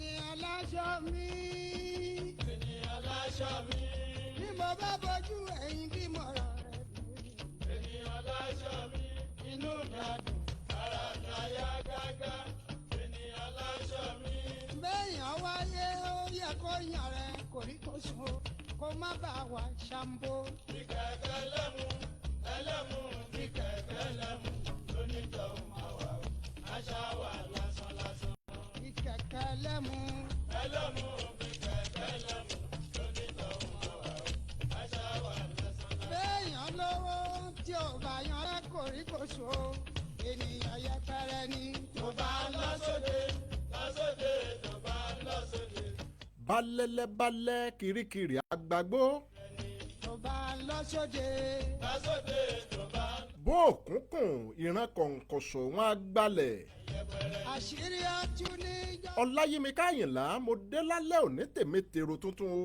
ènìyàn láṣọ mi. ènìyàn láṣọ mi. bí mo bá bójú ẹ̀yìn bí mo rọ̀ rẹ̀ bí. ènìyàn láṣọ mi. inú mi á dùn ara mi á yá gágá. ènìyàn láṣọ mi. béèyàn wáyé ó yẹ kó yàn rẹ̀ kòríkòsùn kó má bàa wà ṣàǹbó. bí kẹ̀kẹ́ lẹ́mu ẹlẹ́mu bí kẹ̀kẹ́ lẹ́mu lónìjọ́hún máa wà ó. àṣà wà lásán lásán. ìkẹ̀kẹ́ lẹ́mu. ẹlẹ́mu bí kẹ̀kẹ́ lẹ́mu lónìjọ́hún máa wà ó. àṣà wà lásán lásán. béèyàn lówó tí ò bá yan rẹ̀ kòríkòsùn ènìyàn yẹpẹrẹ ni. tó bá lọ sóde tó bá lọ sóde. balẹ̀lẹ̀balẹ̀ kirikiri àgbàgbó. tó bá lọ sóde. lọ́sọ̀dé tó bá bó òkùnkùn ìran kọ̀ǹkọ̀ṣọ̀ wọn á gbalẹ̀. àṣírí ọtún níjọ́. ọláyímíká àyìnlá mo dé lálẹ́ òní tèmi tèrò tuntun o.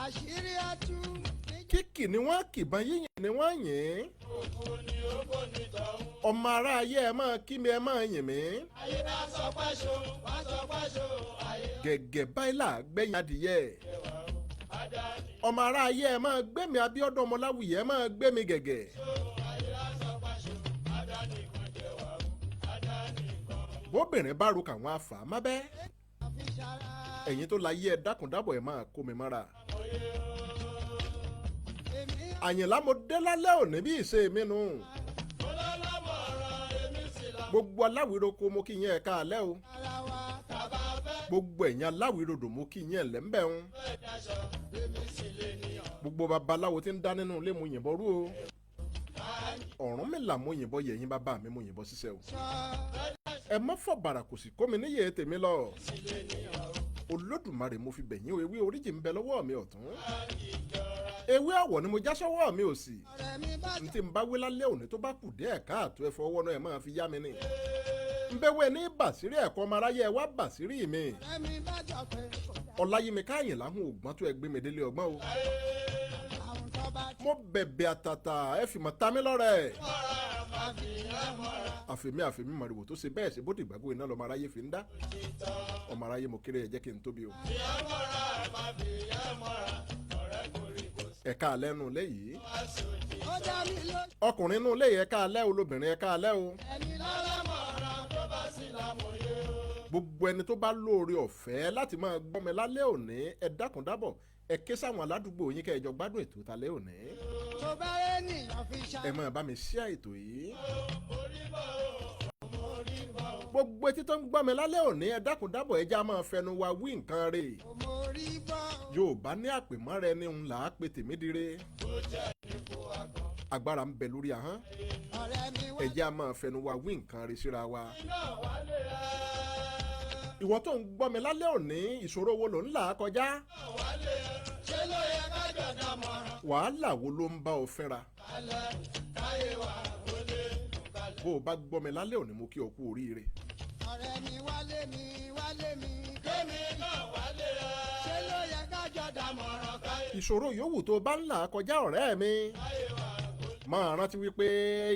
àṣírí ọtún níjọ́. kíkì ni wọ́n kìbọn yíyìn ni wọ́n yìn. òkú ni ó kò ní tọ̀hún. ọmọ aráyé ẹ máa kí mi ẹ máa yìn mí. ayé bá sọ páṣó wá sọ páṣó ayé gẹ̀gẹ̀ báyìí là gbẹ̀yìn adìyẹ. àdáni. ọmọ aráyé ẹ máa gbé mi Abíọ́dún Ọmọláwùyí ẹ máa gbé mi gẹ̀gẹ̀. ayé bá sọ páṣó àdáni kan jẹ wà ó. àdáni kan. bóbìnrin bá ru kàwọn afà má bẹ́. àfiṣàrà. ẹ̀yin tó la yé ẹ dákúndábọ̀ ẹ máa kó mi mọ́ra. èmi àyìnlá mo dé lálẹ́ òní bí ìṣe mi nù. mo lọ́lọ́mọ̀ràn èmi sì là. gbogbo aláwìroko mo kí yín ẹ káalẹ́ o. ara wa. tàbá fẹ́ gbogbo ẹ̀yin aláwìrodò mo kí yín ẹ lẹ́ńbẹ̀ ń. fẹ́ daṣọ èmi sì lè níyàn. gbogbo babaláwo tí ń dá nínú ilé mo yìnbọn rú o. Ọ̀rúnmìlà mo yìnbọn yẹ̀yìn bàbá mi mo yìnbọn ṣiṣẹ́ o. sọ. ẹ má fọ bàrà kò sì kó mi níyè tèmi lọ. Olódùmarè mo fi bẹ̀yìn o ewé oríjì ń bẹ lọ́wọ́ mi ọ̀tún. ewé àwọ̀ ni mo já sọ́wọ́ mi òsì. ọ̀rẹ́ mi bá n tí n bá wí lálẹ́ òní tó bá kù díẹ̀ káàtó ẹ fọwọ́ náà ẹ máa fi yá mi ní. n bẹ wẹ́ ní bàṣírí ẹ̀kọ́ ọmọ aráyé ẹ wá bàṣírí mi. ọ̀rẹ́ mi bá jọ pé kò dá. Ọláyímíká Àyìnlá hun ògbọ́n tó ẹ gbé mi délé ọgbọ́n o. àwọn tó bá ti mo bẹ̀bẹ̀ àtàtà ẹ fìmọ̀ ta mí lọ́rẹ̀. máa fi ìyá mọ́ra. àfẹ̀mí màrìwò tó ṣe bẹ́ẹ̀ ṣe bó dìgbàgbó iná lọ́mọ aráyé fi ń dá. ọmọ aráyé mo kéré ẹ jẹ́ kí n tóbi o. ìyá mọ́ra máa fi ìyá mọ́ra. ọ̀rẹ́ kò rí kò sí ẹ̀ka alẹ́ nù lé yìí. wá sóde. ó dá mi lójú. ọkùnrin nù lé yìí ẹ̀ka alẹ́ o lóbìnrin ẹ̀ka alẹ́ o. ẹni lọ́lá lọ́lọ́mọ̀ràn tó bá sì lámòye o. gbogbo ẹni tó bá lóore ọ̀fẹ́ láti máa gbọ́ mi lálẹ́ òní ẹ dákúndábọ̀ ẹ ké sáwọn aládùúgbò yín kẹ́ ẹ jọ gbádùn ètò talẹ́ òní. tó bá rẹ̀ nìyàn fi ṣá. ẹ máa bá mi share ètò yìí. orí bọ̀ o orí bọ̀ o. gbogbo etí tó ń gbọ́ mi lálẹ́ òní ẹ dákúndábọ̀ ẹ já máa fẹnu wa wí nǹkan rè. mo rí bọ́. Yorùbá ní àpèmọ́ra ẹni ń là á pe tèmi dire. ó jẹ́ ipò àgbọn. agbára ń bẹ lórí ahọ́n ọ̀rẹ́ mi wá. ẹ já máa fẹnu wa wí nǹkan rè síra wa. iná wálé rẹ̀. ìwọ tó ń gbọ́ mi lálẹ́ òní ìṣòro wo ló ń là á kọjá. wálé rẹ̀. ṣé ló yẹ ká jọ̀dá mọ̀ràn. wàhálà wo ló ń bá ọ fínra. alẹ́ káyé wa ó lé nùkálẹ̀. bó o bá gbọ́ mi lálẹ́ òní mo kí ọ kú oríire. ọ̀rẹ́ mi wálé mi wálé mi. kémi náà wálé rẹ̀. ṣé ló yẹ ká jọ dá dámọ̀ràn káyé ìṣòro yòówù tó bá ń là á kọjá ọ̀rẹ́ mi. káyé wa ó lé. máa rántí wípé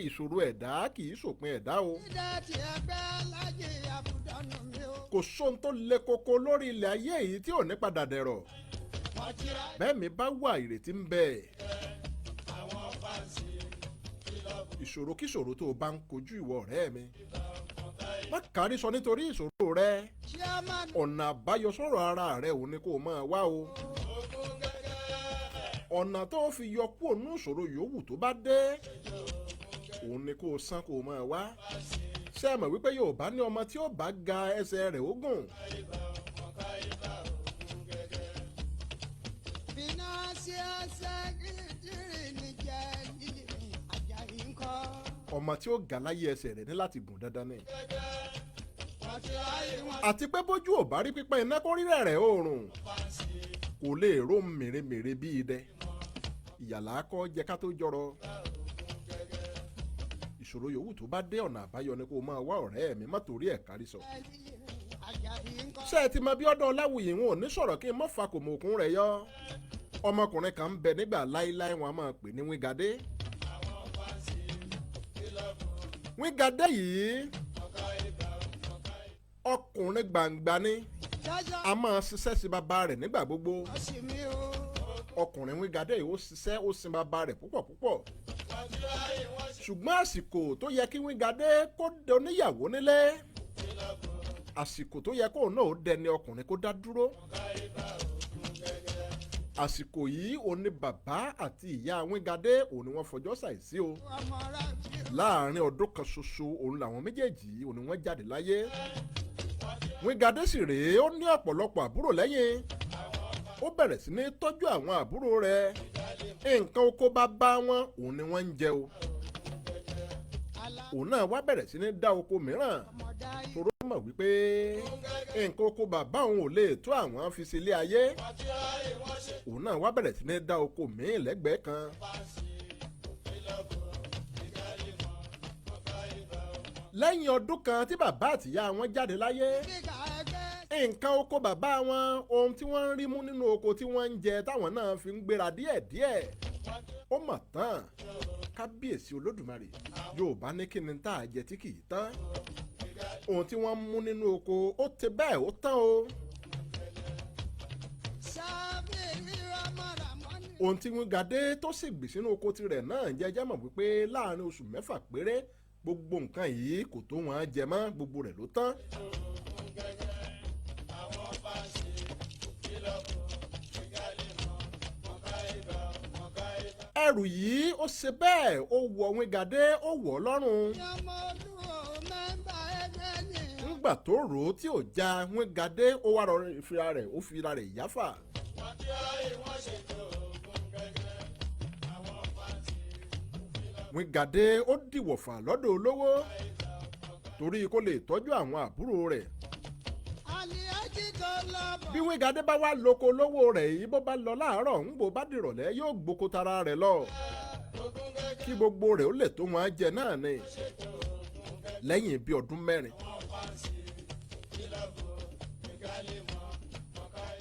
ìṣòro ẹ̀dá kì í ṣòpin ẹ̀dá o. dídá tí ẹgbẹ́ lájẹ àbùdánù mi o. kò sóhun tó le koko lórí ilẹ̀ ayé yìí tí ò ní padà dẹ̀rọ̀. wọ́n tira bẹ́ẹ̀ mi bá wà ìrètí ń bẹ. àwọn fáǹsì kìlọ̀bù ìṣòro kíṣòro tó o bá ń kojú ìwọ ọ̀rẹ́ mi. má kárí sọ nítorí ìṣòro rẹ. chairman ọ̀nà àbáyọ sọ̀rọ̀ ara rẹ ò ní kó o máa wá o. ogun gẹ́gẹ́ ọ̀nà tó fi yọ kúrò nínú ìṣòro yòówù tó bá dé. òun ni kó o san kó o máa wá. ṣé ẹ mọ̀ wípé Yorùbá ní ọmọ tí ó bá ga ẹsẹ̀ rẹ̀ ó gùn. financial secretary nìjẹ́ yìí Àjàyí ńkọ́. ọmọ tí ó ga láyé ẹsẹ̀ rẹ̀ ní láti gùn dandan ni. wọ́n tira ìwọ̀n àti pé bójú ò bá rí pípẹ́ iná kó rírẹ̀ rẹ̀ oòrùn fáǹsì kò lè ró mèremère bí idẹ. ìyàlá kọ́ jẹ ká tó jọrọ. ìṣòro yòówù tó bá dé ọ̀nà àbáyọ ni kó o máa wá ọ̀rẹ́ mi má torí ẹ̀ kárí sọ. Àjàyí ńkọ́. ṣé ẹ ti mọ Abíọ́dún Ọláwùyí wọn ò ní sọ̀rọ̀ kí n mọ́ fa kòmòkun rẹ̀ yọ. ọmọkùnrin kan ń bẹ nígbà láíláí wọn a máa pè ní Wígadé. àwọn fáǹsì kìlọ̀bù Wígadé yìí ọ̀gá ìgbà ọ̀gá ọkùnrin gbàǹgbà ni a máa ṣiṣẹ́ sí bàbá rẹ̀ nígbà gbogbo. ọkùnrin Wígadé yìí ó ṣiṣẹ́ ó sin bàbá rẹ̀ púpọ̀ púpọ̀. ṣùgbọ́n àsìkò tó yẹ kí Wígadé kó doníyàwó nílé, àsìkò tó yẹ kóun náà ó dẹni ọkùnrin kó dá dúró, àsìkò yìí òun ni bàbá àti ìyá Wígadé òun ni wọ́n fọjọ́ ṣàìsí o. láàárín ọdún kan ṣoṣo òun làwọn méjèèjì òun ni wọ́n jáde láyé. Wígadé sì rèé ó ní ọ̀pọ̀lọpọ̀ àbúrò lẹ́yìn. ó bẹ̀rẹ̀ sí ní tọ́jú àwọn àbúrò rẹ̀. nǹkan oko bàbá wọn òun ni wọ́n ń jẹ o. òun náà wá bẹ̀rẹ̀ sí ní dá oko mìíràn. toró mọ̀ wípé nǹkan oko bàbá òun ò lè tó àwọn fi sílé ayé. òun náà wá bẹ̀rẹ̀ sí ní dá oko míì lẹ́gbẹ̀ẹ́ kan. lẹ́yìn ọdún kan tí bàbá àtìyá wọn jáde láyé, nǹkan oko bàbá wọn, ohun tí wọ́n ń rí mú nínú oko tí wọ́n ń jẹ táwọn náà fi ń gbéra díẹ̀díẹ̀, ó mọ̀ tán. kábíyèsí olódùmarè, Yorùbá ní kí ni tá a jẹ tí kì í tán. ohun tí wọ́n ń mú nínú oko ó ti bẹ́ẹ̀ ó tán o. ohun tí Wígadé tó sì gbìn sínú oko tirẹ̀ náà jẹ́jẹ́ mọ̀ wípé láàrin oṣù 6 péré gbogbo nǹkan yìí kò tó wọn jẹ mọ́, gbogbo rẹ̀ ló tán. ẹrù yìí ó ṣe bẹ́ẹ̀ ó wọ Wígadé ó wọ̀ ọ́ lọ́rùn. nígbà tó rò ó tí ò já, Wígadé ó wá fira rẹ̀ yáfà. Wígadé ó dìwọ̀fà lọ́dọ̀ olówó torí kó lè tọ́jú àwọn àbúrò rẹ̀. bí Wígadé bá wá lóko lówó rẹ̀ yìí, bó bá lọ láàárọ̀ ń bò bá dìrọ̀lẹ́ yóò gboko tara rẹ̀ lọ kí gbogbo rẹ̀ ó lè tó wọn jẹ náà ni. lẹ́yìn bíi ọdún 4,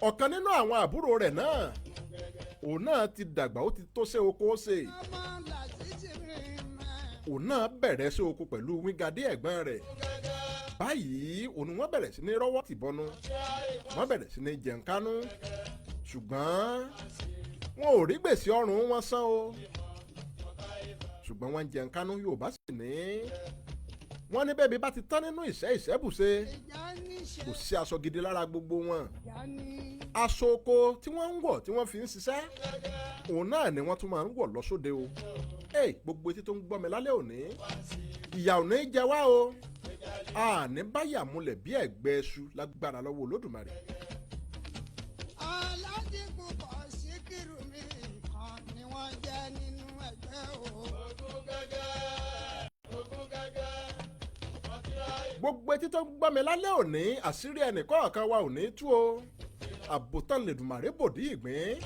ọ̀kan nínú àwọn àbúrò rẹ̀ náà òun náà ti dàgbà ó ti tó ṣe oko ó ṣe. òun náà bẹ̀rẹ̀ sí oko pẹ̀lú Wígadé ẹ̀gbọ́n rẹ̀. báyìí òun wọ́n bẹ̀rẹ̀ sí ní rọ́wọ́ tìbọnú, wọ́n bẹ̀rẹ̀ sí ní jẹ̀ǹkánú, ṣùgbọ́n wọn ò rí gbèsè ọrùn wọn san o. ṣùgbọ́n wọ́n jẹ̀ǹkánú. Yorùbá sì ní wọ́n ní bẹ́ẹ̀ bí bá ti tán nínú ìṣẹ́bùṣe kò sí aṣọ gidi lára gbogbo wọn. aṣọ oko tí wọ́n ń wọ̀ tí wọ́n fi ń ṣiṣẹ́ òun náà ni wọ́n tún máa ń wọ̀ lọ sóde o. gbogbo etí tó ń gbọ́ mi lálẹ́ òní, ìyà ò ní jẹ wá o. àní báyà múlẹ̀ bí ẹ̀gbẹ́ ẹṣu lágbára lọ́wọ́ Olódùmarè. aládìgbò kò sí kírù mi kan ni wọ́n jẹ́ nínú ẹgbẹ́ o. gbogbo etí tó ń gbọ́ mi lálẹ́ òní, àṣírí ẹnìkọ̀ọ̀kan wa ò ní tú o. àbòtán lèdùmàrè bòdì ìgbín.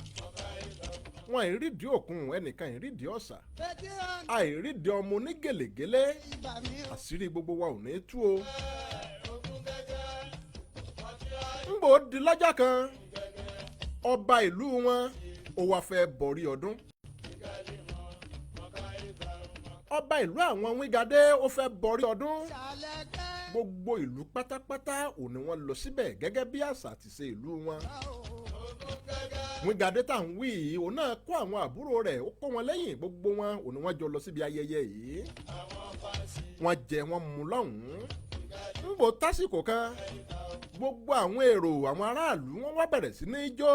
wọn ìrídìí òkun, ẹnìkan ìrídìí ọ̀sà, àìrídìí ọmọ onígèlègélé. àṣírí gbogbo wa ò ní tú o. ń bò di lọ́jọ́ kan, ọba ìlú wọn ó wá fẹ́ bọ̀rí ọdún. ọba ìlú àwọn Wígadé ó fẹ́ bọ̀rí ọdún. gbogbo ìlú pátápátá ò ní wọ́n lọ síbẹ̀ gẹ́gẹ́ bí àṣà àti ṣe ìlú wọn. Wígadé tá ń wí yìí, òun náà kó àwọn àbúrò rẹ̀ ó kó wọn lẹ́yìn, gbogbo wọn ò ní wọ́n jọ lọ síbi ayẹyẹ yìí. wọ́n jẹ wọ́n mu lọ́hùn-ún. ń bò tásìkò kan, gbogbo àwọn èrò àwọn aráàlú wọ́n wá bẹ̀rẹ̀ sí ní jó.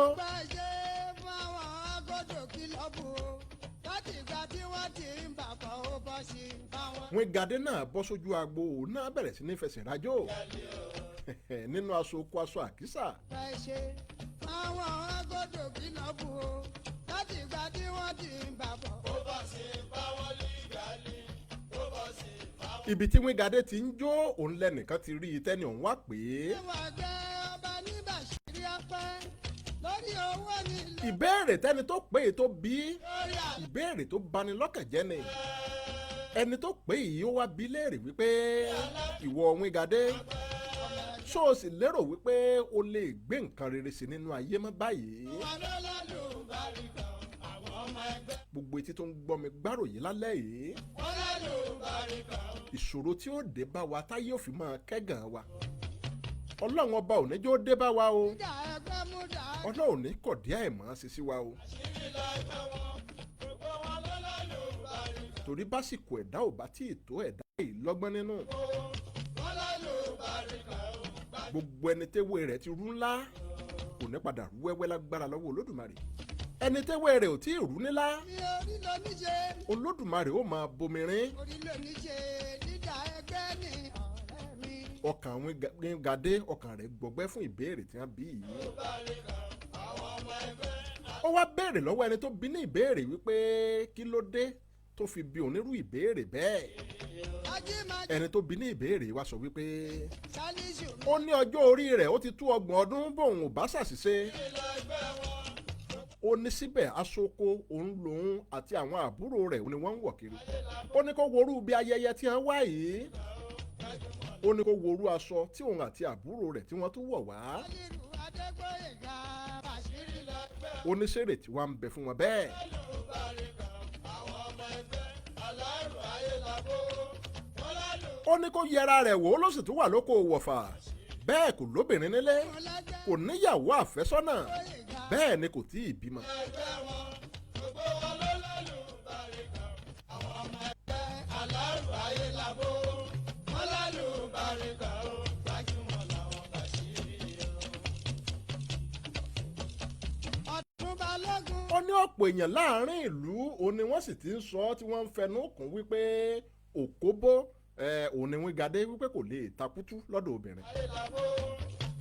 Wígadé náà bọ́ sójú agbo, òun náà bẹ̀rẹ̀ sí ní fẹsẹ̀ rájò nínú aṣọ oko, aṣọ àkísà. àwọn agbọ́dọ̀ kí lọ bù ó láti ìgbà tí wọ́n ti ń bà bọ̀. ó bọ̀ sí báwọn lígàlì, ó bọ̀ sí báwọn. ibi tí Wígadé ti ń jó, òun lẹ́nìkan ti rí i tẹ́ni òun wá pé. ìwà gbẹ ọba ní bàṣírí ọpẹ́ lórí owó nílé. ìbéèrè tẹ́ni tó pé tó bí, ìbéèrè tó bani lọ́kàn jẹ́ ni. ẹni tó pé yìí ó wá bí léèrè wípé ìwọ Wígadé, ṣó o sì lérò wípé o lè gbé nǹkan rere sí nínú ayé mọ́ báyìí? gbogbo etí tó ń gbọ́ mi gbáròyé lálẹ́ yìí, ìṣòro tí ó dé bá wa táyé ò fi máa kẹ́gàn wa, ọlọ́run ọba ò ní jó dé bá wa o ìjà ẹgbẹ́ mú dà. ọlọ́run ò ní kọ̀ díẹ̀ mọ́ sí sí wa o àṣírí lẹ́gbẹ́ wọn gbogbo wọn ló lálùbáríkà. torí básìkò ẹ̀dá ò bá tí ì tó ẹ̀dá yìí lọ́gbọ́n nínú wọn lálùbáríkà o. gbogbo ẹni téwé rẹ̀ ti rú ńlá kò ní padà rú wẹ́wẹ́ lágbára lọ́wọ́ olódùmarè ẹni téwé rẹ̀ ò tí ì rú nílá mi orí ló ní ṣe. olódùmarè ó máa bomirin orí ló ní ṣe. ìjà ẹgbẹ́ ni ọ̀rẹ́ mi. ọkàn àwọn Gadé ọkàn rẹ̀ gbọgbẹ́ fún ìbéèrè tí wọ́n bí yìí àwọn ọmọ ẹgbẹ́ ó wá béèrè lọ́wọ́ ẹni tó bí ní ìbéèrè wípé kí ló dé tó fi bí onírú ìbéèrè bẹ́ẹ̀ ajímájì ẹni tó bí ní ìbéèrè wá sọ wípé sálíṣù mi. ó ní ọjọ́ orí rẹ̀ ó ti tó 30 ọdún bóun ò bá ṣàṣìṣe ó ní síbẹ̀ aṣoko òun lòun àti àwọn àbúrò rẹ̀ ni wọ́n ń wọ̀ kiri ó ní kó worú bí ayẹyẹ tí wọ́n wá yìí ó ní kó worú aṣọ tí òun àti àbúrò rẹ̀ tí wọ́n tún wọ̀ wá sálíṣù adégbòyèga àṣírí lẹ́gbẹ́. ó ní ṣèrè tí wọ́n ń bẹ fún wọn bẹ́ẹ̀ lálùbáríkà. àwọn ọmọ ẹgbẹ́ alárùn ayé làbó. wọn lálù ó ní kó yẹra rẹ̀ wò ó ló sì tún wà lóko wọ̀fà bẹ́ẹ̀ kò lóbìnrin nílé ọlọ́jẹ́ kò níyàwó àfẹ́sọ́nà gbòyèga. bẹ́ẹ̀ ni kò tí ì bímọ ẹgbẹ́ wọn gbogbo wọn ló lálùbáríkà. àwọn ọmọ ẹgbẹ́ alárùn ayé làbó. wọn lálùbáríkà o. gbajúmọ̀ làwọn bàṣírí o. ọ̀tún balógun. ó ní ọ̀pọ̀ èèyàn láàrin ìlú òun ni wọ́n sì ti ń sọ tí wọ́n ń fẹnu kún wípé òkóbó òun ni wọ́n Gadé wípé kò lè takútú lọ́dọ̀ obìnrin ayé làbó.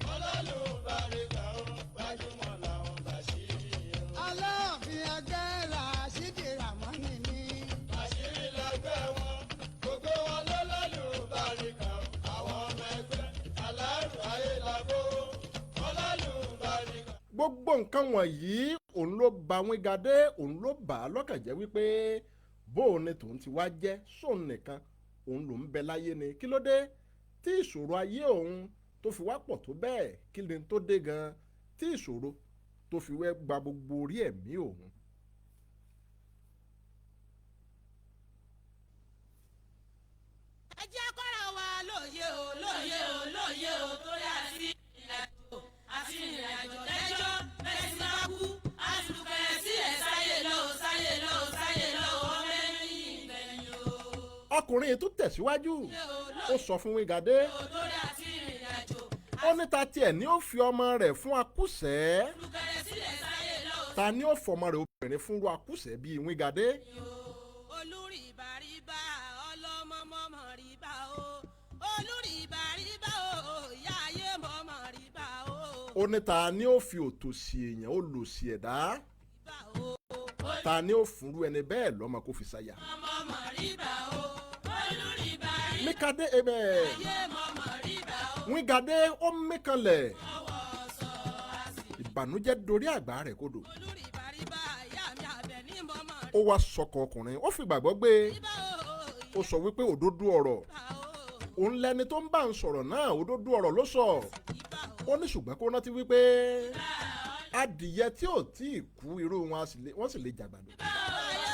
wọn lálùbáríkà o. gbajúmọ̀ làwọn bàṣírí o. aláàfin ẹgbẹ́ Ràṣídì Ràmọ́nì ni. àṣírí lẹ́gbẹ́ wọn gbogbo wọn ló lálùbáríkà. àwọn ọmọ ẹgbẹ́ alárùn ayé làbó. wọn lálùbáríkà. gbogbo nǹkan wọ̀nyí òun ló ba wọ́n Gadé òun ló bà á lọ́kàn jẹ́ wípé bóun ni tòun ti wá jẹ́ sóun nìkan òun ló ń bẹ láyé ni kí ló dé tí ìṣòro ayé òun tó fi wá pọ̀ tó bẹ́ẹ̀ kí ni tó dé gan tí ìṣòro tó fi wẹ́ gba gbogbo orí ẹ̀mí òun. ẹ jẹ́ kọ́ra wa lóye o lóye o lóye o torí àti ìrìnàjò àti ìrìnàjò lẹ́jọ́ bẹ́ẹ̀ sí máa kú àtúnkẹ́ sílẹ̀ sáyé lọ sáyé lọ sáyé lọ ọmọ ẹni ìgbẹ̀yìn o. ọkùnrin yìí tún tẹ̀síwájú ó sọ fún wí Gadé torí àti ìrìnàjò ó ní ta tiẹ̀ ní ó fi ọmọ rẹ̀ fún akúṣẹ̀ àtúnkẹ́ sílẹ̀ sáyé lọ ta ní ó fọmọ rẹ̀ obìnrin fún ru akúṣẹ̀ bíi wí Gadé olùrìbàrìbà ọlọ́mọmọmọ rìbà o olùrìbàrìbà o ìyá ayé mọ̀mọ́ rìbà o ó ní ta ní ó fi òtòṣì èèyàn ó lòṣì ẹ̀dá rìbà o ta ní ó fúnrú ẹni bẹ́ẹ̀ lọ́mọ kó fi ṣaya. mọ̀mọ́ rìbà o olùrìbàrìbà Mikade ayé mọ̀mọ́ rìbà o wí Gadé ó míkanlẹ̀ ọwọ́ sọ àsì ìbànújẹ́ dorí àgbà rẹ̀ kodò olùrìbàrìbà ìyá mi àbẹ̀ ní mọ̀mọ́ ó wá sọkọ ọkùnrin ó fi gbàgbọ́ gbé rìbà ó o sọ wípé òdodo ọ̀rọ̀ rìbà o òun lẹni tó ń bá ń sọ̀rọ̀ náà òdodo ọ̀rọ̀ ló sọ rìbà o ó ní ṣùgbọ́n kó rántí wípé adìyẹ tí ò tí ì kú irú wọn sì lè jàgbàdo ayé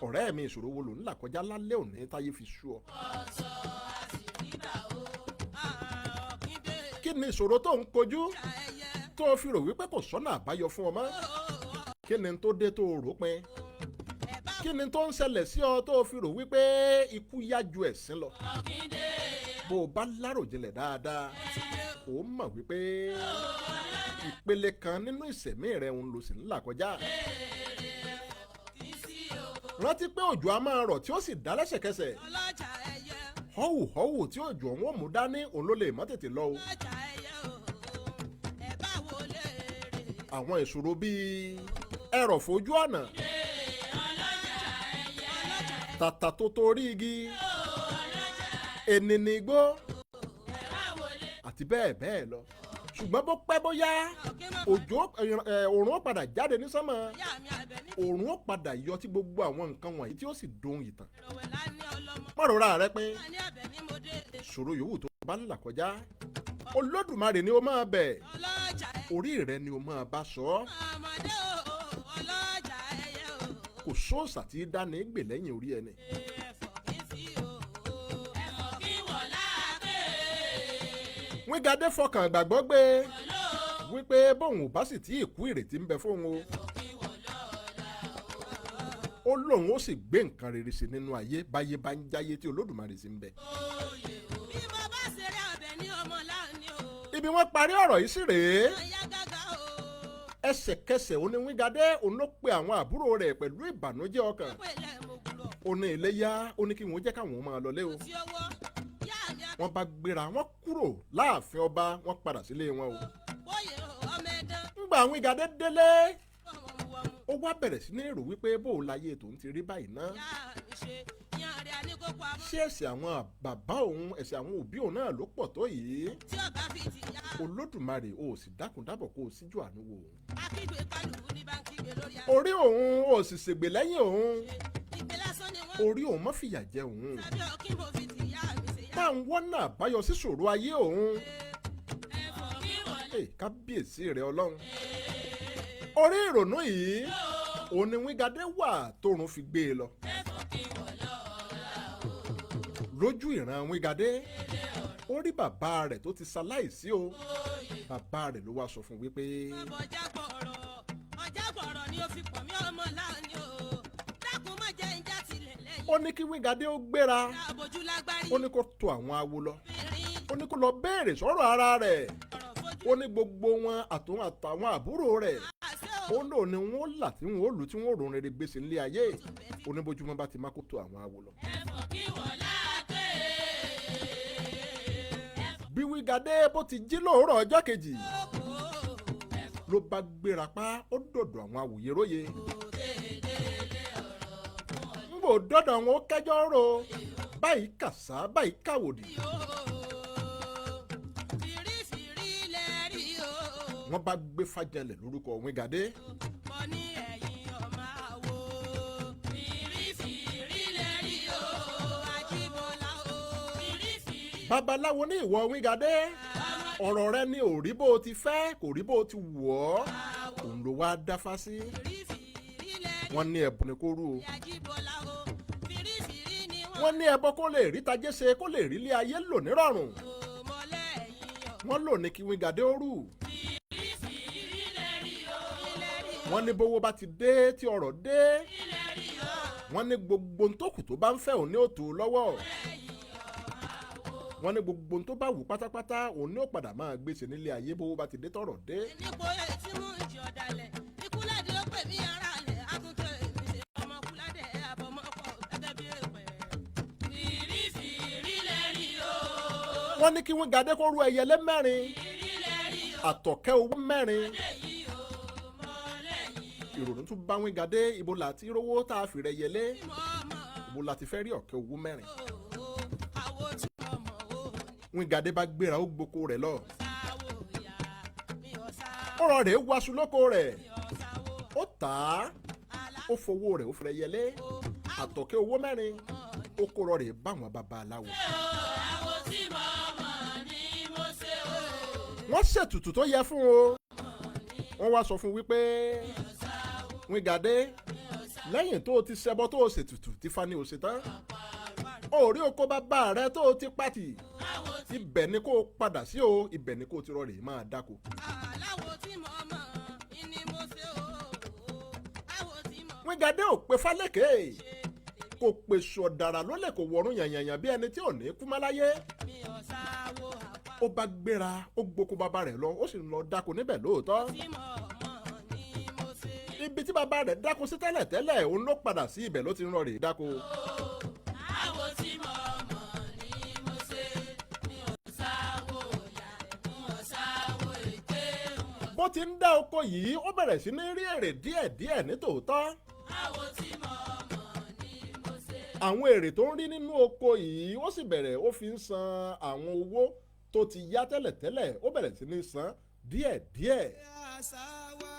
o ọ̀rẹ́ mi ìṣòro wo ló ń là kọjá lálẹ́ òní táyé fi sú ọ sọ àsì rìbà o ọ̀kìndé kí ni ìṣòro tó ń kojú ẹyẹ tó o fi rò wípé kò sọ́nà àbáyọ fún ọ mọ́ kí ni tó dé tó o rò pin ẹ̀bá kí ni tó ń ṣẹlẹ̀ sí ọ tó o fi rò wípé ikú yá ju ẹ̀sín lọ ọ̀kìndé bó o bá láròjinlẹ̀ dáadáa ó mọ̀ wípé ìpele kan nínú ìṣẹ̀mí rẹ̀ ń lò sí ńlá kọjá rántí pé òjò a máa rọ̀ tí ó sì dá lẹ́sẹ̀kẹsẹ̀ ọlọ́jà ẹyẹ họ́wùhọ́wù tí òjò ọ̀hún ò mú dání òun ló lè mọ́ tètè lọ o ọlọ́jà ẹyẹ o ẹ̀bá wo lè rè àwọn ìṣòro bíi ẹrọ̀ fojú ọ̀nà ọlọ́jà ẹyẹ tàtà tó torí igi ènìní igbó ẹ̀bá wo lè àti bẹ́ẹ̀ bẹ́ẹ̀ lọ ṣùgbọ́n bó pẹ́ bóyá ọ̀kí mọ̀ òjò òòrùn ó padà jáde ní sánmọ̀ ìyá mi àbẹ̀ ní òòrùn ó padà yọ tí gbogbo àwọn nǹkan wọ̀nyí tí ó sì dohun ìtàn ìrọ̀wẹ̀ lání ọlọ́mọ mọ̀rọ̀ra rẹ pín ní àbẹ̀ ní mo dé ṣòro yòówù tó bá ń là kọjá olódùmarè ni ó máa bẹ̀ ọlọ́jà ẹyẹ orí rẹ ni ó máa bá sọ ọ́ ọmọdé o ọlọ́jà ẹyẹ o kò sóòsà tí í dání gbè lẹ́yìn orí ẹni ẹ̀fọ́ kí sí o ẹ̀fọ́ kí wọ̀ láàpẹ̀ Wígadé fọkàn gbàgbọ́ gbé wípé bóun ò bá sì tí ì kú ìrètí ń bẹ fóun o. Ó lóun ó sì gbé nǹkan rere sí nínú ayé báyé bá ń jáyé tí Olódùmarè sì ń bẹ. bí mo bá ṣeré ọbẹ̀ ní ọmọ láàánú o. Ibi wọ́n parí ọ̀rọ̀ yìí sí rèé. ọ̀yá gàgà o. Ẹsẹ̀kẹsẹ̀ ó ní Wígadé òun ló pe àwọn àbúrò rẹ̀ pẹ̀lú ìbànújẹ́ ọkàn. pẹ̀lẹ́ mo gbúrọ̀. Ó ní ilé yá, ó ní kí wọ́n jẹ́ káwọn máa lọlé o. tí owó yá mi á. Wọ́n bá gbéra, wọ́n kúrò láàfin ọba, wọ́n padà sílé wọn o. bóyè ọmọ ẹ̀dán. Ńgbà Wígadé délé, wọ́n ó wá bẹ̀rẹ̀ sí ní èrò wípé bó o láyé tòun ti rí báyìí ná. yá mi ṣe yan rẹ̀ àníkókò àmọ́. Ṣé ẹ̀ṣẹ̀ àwọn bàbá òun, ẹ̀ṣẹ̀ àwọn òbí òun náà ló pọ̀ tó yìí? tí ọba fi ti yá. Olódùmarè ò sì dákúndábọ̀ kó o síjú àánú wò ó. akígbe pálùkù ní báńkì gbé lórí àná. Orí òun ò sì ṣègbè lẹ́yìn òun. ìgbé lásán ni wọ́n. Orí òun má fìyà jẹ òun. tàbí ọkí mo fi ti yá mi ṣe yá. Bá ń wọ́nà àbáyọ sí ṣòro ayé òun. ẹ̀fọ́ kí wọlé. Kábíyèsí rẹ̀ Ọlọ́run. Orí ìrònú yìí òun ni Wígadé wà tórun fi gbé e lọ. ẹ̀fọ́ kí wọlé ọ̀la o. Lójú ìran Wígadé ó rí bàbá rẹ̀ tó ti ṣaláìsí o. Bàbá rẹ̀ ló wá sọ fún wípé ọjà gbọ̀rọ̀ ni ó fi pọ̀ mí ọmọ láàánú o. dákun má jẹ́ ìjà tilẹ̀ lẹ́yìn. ó ní kí Wígadé ó gbéra, àbójú lágbárí. ó ní kó tọ̀ àwọn awo lọ, obìnrin ó ní kó lọ béèrè sọ̀rọ̀ ara rẹ̀, ọ̀rọ̀ fojú. ó ní gbogbo wọn àtàwọn àbúrò rẹ̀ àṣẹ ó lò ní wọn là tí wọn ó lù tí wọn ó rò rere gbèsè nílé ayé. Ó ní bójúmọ́ bá ti má kó tọ̀ àwọn awo lọ. ẹ̀fọ́ kí wọlé àgbẹ̀. Bí Wígadé bó ti jí lóòrọ̀ ọjọ́ kejì ló bá gbéra pa ó dọ̀dọ̀ àwọn awòyeróye. Ń bò dọ́dọ̀ wọn ó kẹ́jọ́ rò báyìí kàsá báyìí kàwòdì. fìrífìrí lẹ́rí o. Wọ́n bá gbé fàjẹlẹ̀ lórúkọ Wígadé. mo ní ẹ̀yin ọmọ àwo. fìrífìrí lẹ́rí o. Àjíbọ́lá o. fìrífìrí. Babaláwo ní ìwọ Wígadé, ọ̀rọ̀ rẹ ni ò rí bó o ti fẹ́ kò rí bó o ti wù ọ́, òun ló wá dáfá sí. fìrífìrí lẹ́rí. Wọ́n ní ẹ̀bùn ni kó rú o. Àjíbọ́lá o. fìrífìrí ni Wọ́n ní ẹbọ kó lè rí tajé ṣe kó lè rí ilé ayé lò nírọ̀rùn. mo lẹ́yìn ọ̀. Wọ́n lò ní kí Wígadé ó rù. fìrífìrí lẹ́rí o. Wọ́n ní bówó bá ti dé tí ọrọ̀ dé. Wọ́n ní gbogbo ntókù tó bá ń fẹ́ òun ní òtò lọ́wọ́. Wọ́n ní gbogbo tó bá wù pátápátá òun ní ó padà máa gbèsè nílé ayé bówó bá ti dé tọrọ̀ dé. nípo etí mú ìjì ọ̀dàlẹ̀ ikúlẹ̀dẹ̀ ó pè mí ara lẹ̀ àtúntò èmi ṣe ọmọ kúlẹ̀dẹ̀ àbọ̀mọ́kọ̀ gẹ́gẹ́ bí èpè. fìrífìrí lẹ́rí o. Wọ́n ní kí Wígadé kó rú ẹyẹlé mẹ́rin, fìrí lẹ́rí o. àtọ̀kẹ́ owó mẹ́rin. lẹ́yìn o. mo lẹ́yìn Ìrònú tún bá Wígadé, ibo láti rówó tá a fi rẹ yẹlé, mọ́ ọmọ ibo láti fẹ́ rí ọ̀kẹ́ owó mẹ́rin. o. àwo tí mo mọ̀ o. Wígadé bá gbéra ó gboko rẹ̀ lọ. sáwò ìyá mi ò sáwò. Ọ̀rọ̀ rẹ̀ waṣu lóko rẹ̀, mi ò sáwò. ó tà á, ó fowó rẹ̀ ó fi rẹ yẹlé, àtọ̀kẹ́ owó mẹ́rin, ó kó rọ rẹ̀ bá àwọn babaláwo. àwo tí mo mọ̀ ni mo ṣe o. Wọ́n ṣètùtù tó yẹ fún o. Wọ́n wá sọ fún wípé Wígadé, lẹ́yìn tó o ti ṣẹbọ tó o ṣètùtù tí fani ò ṣe tán, ó rí oko bàbá rẹ tó o ti pàtì, ibẹ̀ ni kó o padà sí o, ibẹ̀ ni kó o ti rọrè máa dáko. aláwo tí mo mọ̀ ni mo ṣe o. àwo tí mo Wígadé ò pe Fálékè, kò pe sọ̀dàrà lólè kò wọ̀run yànyànyàn bí ẹni tí ò ní kú má láyé. mi ò sáwò àpá. Ó bá gbéra ó gboko bàbá rẹ̀ lọ, ó sì lọ dáko níbẹ̀ lóòótọ́. tí mo mọ̀ ni mo ṣe. Ibi tí bàbá rẹ̀ dáko sí tẹ́lẹ̀tẹ́lẹ̀ òun ló padà sí ibẹ̀ ló ti ń rọrè dáko. àwo tí mo mọ̀ ni mo ṣe. mi ò sáwò ìyá mi ò sáwò èké. Bó ti ń dá oko yìí ó bẹ̀rẹ̀ sí ní rí èrè díẹ̀díẹ̀ ní tòótọ́. àwo tí mo mọ̀ ni mo ṣe. Àwọn èrè tó ń rí nínú oko yìí ó sì bẹ̀rẹ̀ ó fi ń san àwọn owó tó ti yá tẹ́lẹ̀tẹ́lẹ̀, ó bẹ̀rẹ̀ sí ní san díẹ̀díẹ̀. àṣà wa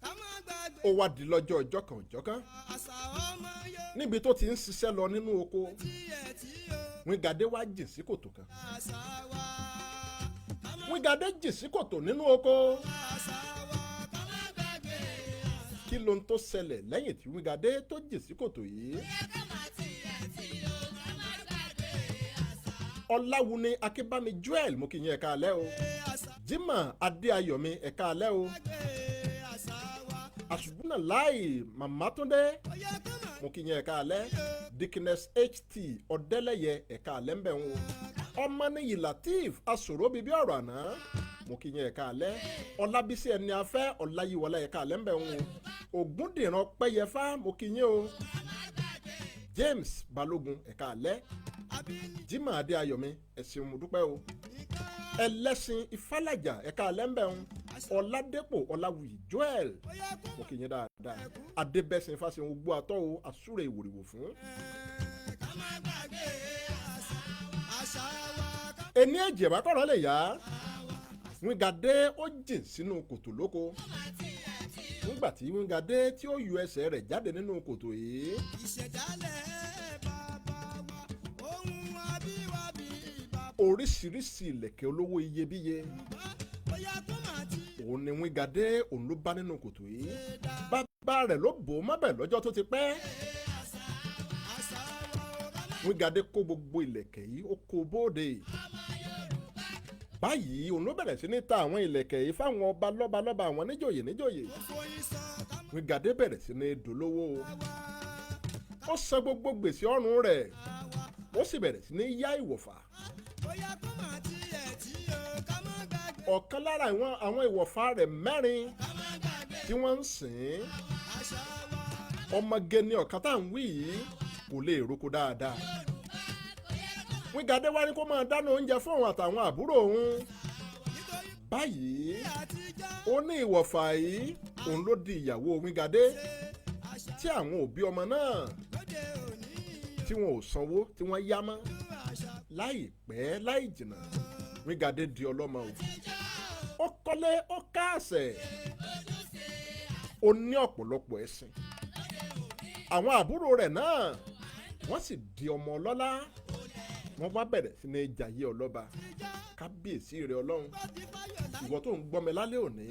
ká má gbàgbé Ó wá di lọ́jọ́ ọjọ́ kan àṣà ọmọ yóò níbi tó ti ń ṣiṣẹ́ lọ nínú oko, tiẹ̀ tí o. Wígadé wá jìn sí kòtò kan. àṣà wa ká má Wígadé jìn sí kòtò nínú oko. àṣà wa ká má gbàgbé àṣà. Kí ló ń tó ṣẹlẹ̀ lẹ́yìn tí Wígadé tó jìn sí kòtò yìí? ọláwùní akínbámi joel mo kí yín ẹ̀ka alẹ́ o. jimoh adéayọ̀mí ẹ̀ka alẹ́ o. àṣùbùnà láì màmá túndé mo kí yín ẹ̀ka alẹ́. dikines ht ọ̀dẹ́lẹ̀yẹ ẹ̀ka alẹ́ ń bẹ̀ ń o. ọmọ níyì lateef asòro bíbí ọ̀rọ̀ àná mo kí yín ẹ̀ka alẹ́. ọlábísí ẹni afẹ́ ọláyíwọlá ẹ̀ka alẹ́ ń bẹ̀ ń o. ògúndìran pẹ́yẹfà mo kí yín o. james balógun ẹ̀ka alẹ́. jimoh adéayọ̀mí ẹ̀sìn mo dúpẹ́ o. ẹlẹ́sìn ìfálàjà ẹ̀ka alẹ́ ń bẹ̀ ń. ọ̀làdẹ́pọ̀ ọ̀làwùyí joel mo kì í yín dáadáa. adébẹ́sìn fásitì ogbó atọ́ o àsúrè ìwòrìwò fún. ẹni ẹ̀jẹ̀ bá kọ̀rọ̀ lè yá wíńgàdé ó jìn sínú kòtò lóko nígbà tí wíńgàdé tí ó yọ ẹsẹ̀ rẹ̀ jáde nínú kòtò yìí. oríṣiríṣi ìlẹ̀kẹ̀ olówó iyebíye òun ni wíńgàdé òun ló bá nínú kòtò yìí. bàbá rẹ̀ ló bò ó mọ́bẹ̀ lọ́jọ́ tó ti pẹ́. wíńgàdé kó gbogbo ìlẹ̀kẹ̀ yìí ó kó bóde. báyìí òun ló bẹ̀rẹ̀ sí ní ta àwọn ìlẹ̀kẹ̀ yìí fáwọn ọba lọ́ba àwọn níjòyè. wíńgàdé bẹ̀rẹ̀ sí ní dolówó. ó san gbogbo gbèsè ọrùn rẹ̀ ó sì bẹ̀rẹ̀ sí ní yá ìwọ̀fà. ọ̀kan lára àwọn ìwọ̀fà rẹ̀ mẹ́rin tí wọ́n ń sìn ọmọge ni ọ̀kan tá à ń wí yìí kò lè roko dáadáa. wíńgàdé wá ní kó máa dáná oúnjẹ fún òun àtàwọn àbúrò òun. báyìí ó ní ìwọ̀fà yìí òun ló di ìyàwó wíńgàdé tí àwọn òbí ọmọ náà tí wọn ò sanwó tí wọ́n yá mọ́. láìpẹ́ láì jìnnà wíńgàdé di ọlọ́mọ o. ó kọ́lé ó káàsẹ̀ ó ní ọ̀pọ̀lọpọ̀ ẹ̀sìn. àwọn àbúrò rẹ̀ náà wọ́n sì di ọmọ ọlọ́lá. wọ́n wá bẹ̀rẹ̀ sí ní jayé ọlọ́ba. kábíyèsí rẹ̀ ọlọ́run ìwọ tó ń gbọ́mi lálẹ́ òní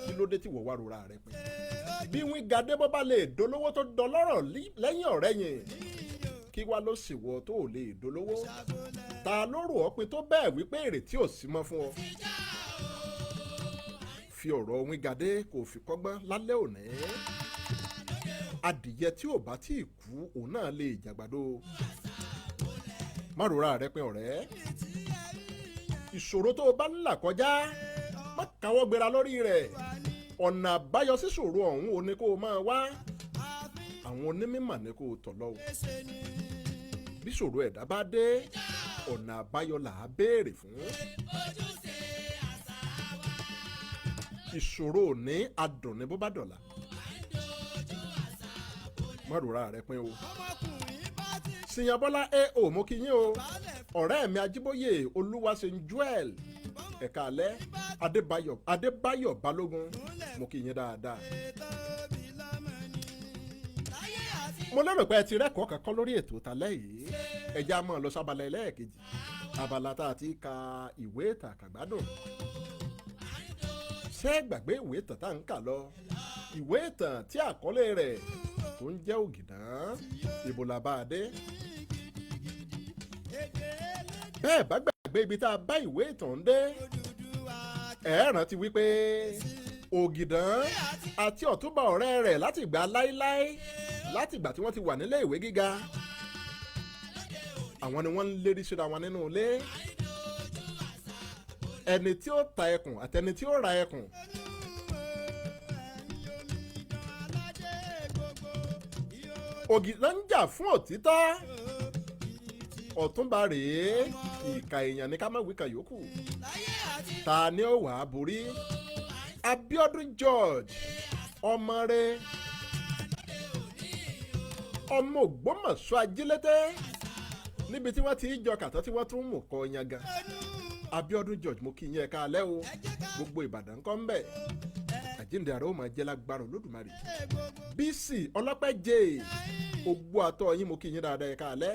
kí ló dé tí wọ́n wá rora rẹ̀ pẹ́. bí wíńgàdé bọ́ bá lè dolówó tó dọlọ́rọ̀ lẹ́yìn ọ̀rẹ́yìn kí wá ló sì wọ tó ò lè dolówó. ta ló rò ọ́ pin tó bẹ́ẹ̀ wípé ìrètí ò sí mọ́ fún ọ. fi ọ̀rọ̀ wíńgàdé kò fi kọ́gbọ́n lálẹ́ òní. adìyẹ tí ò bá tí ì kú òun náà lè jàgbàdo. má rora rẹ pé ọ̀rẹ́ ìṣòro tó o bá ń là kọjá má káwọ́ gbéra lórí rẹ̀. ọ̀nà àbáyọ sí ìṣòro ọ̀hún ò ní kó o máa wá. àwọn onímọ̀ ní kó o tọ̀ lọ. bí ìṣòro ẹ̀dá bá dé ọ̀nà àbáyọ là á béèrè fún. ìṣòro ò ní adùn ní bó bá dọ̀la. má rora rẹ pín o. Síyànbọ́lá A.O. mo kí yín o. ọ̀rẹ́ mi Ajíbóyè Olúwaṣeun Joel ẹ̀ka alẹ́ Adébáyọ̀ Balógun mo kí yín dáadáa. mo lérò pé ẹ ti rẹ́kọ̀ọ́ kankan lórí ètò tálẹ́ yìí. ẹja máa lọ sábàlá ẹlẹ́ẹ̀kejì abala tá a ti ka ìwé ìtàn àkàgbádùn. ṣé gbàgbé ìwé ìtàn tá à ń kà lọ. ìwé ìtàn tí àkọlé rẹ̀ tó ń jẹ́ Ògìdán ibo la bá a dé. bẹ́ẹ̀ bá gbàgbé ibi tá a bá ìwé ìtàn dé. ẹ rántí wípé Ògìdán àti Ọ̀túnba ọ̀rẹ́ rẹ̀ láti ìgbà láíláí láti ìgbà tí wọ́n ti wà nílé ìwé gíga. àwọn ni wọ́n ń lérí síra wọn nínú ilé. ẹni tí ó ta ẹkùn àtẹni tí ó ra ẹkùn. Ògìdán ń jà fún òtítọ́. Ọ̀túnba rèé ìkà èèyàn ní ká má wí kà yòókù. ta ni ó wà á borí? Abíọ́dún George ọmọ rẹ̀ ọmọ Ògbómọ̀ṣọ́ ajílété níbi tí wọ́n ti jọ kàtọ́ tí wọ́n tún mú kọ yanga. Abíọ́dún George mo kí yín ẹ̀ka alẹ́ o. gbogbo Ìbàdàn kọ́ ń bẹ̀. àjíǹde àrò máa jẹ́ lágbára Olódùmarè. BC ọlọ́pẹ́ jẹ́ ogbó àtọ́ yín mo kí yín dáadáa ẹ̀ka alẹ́.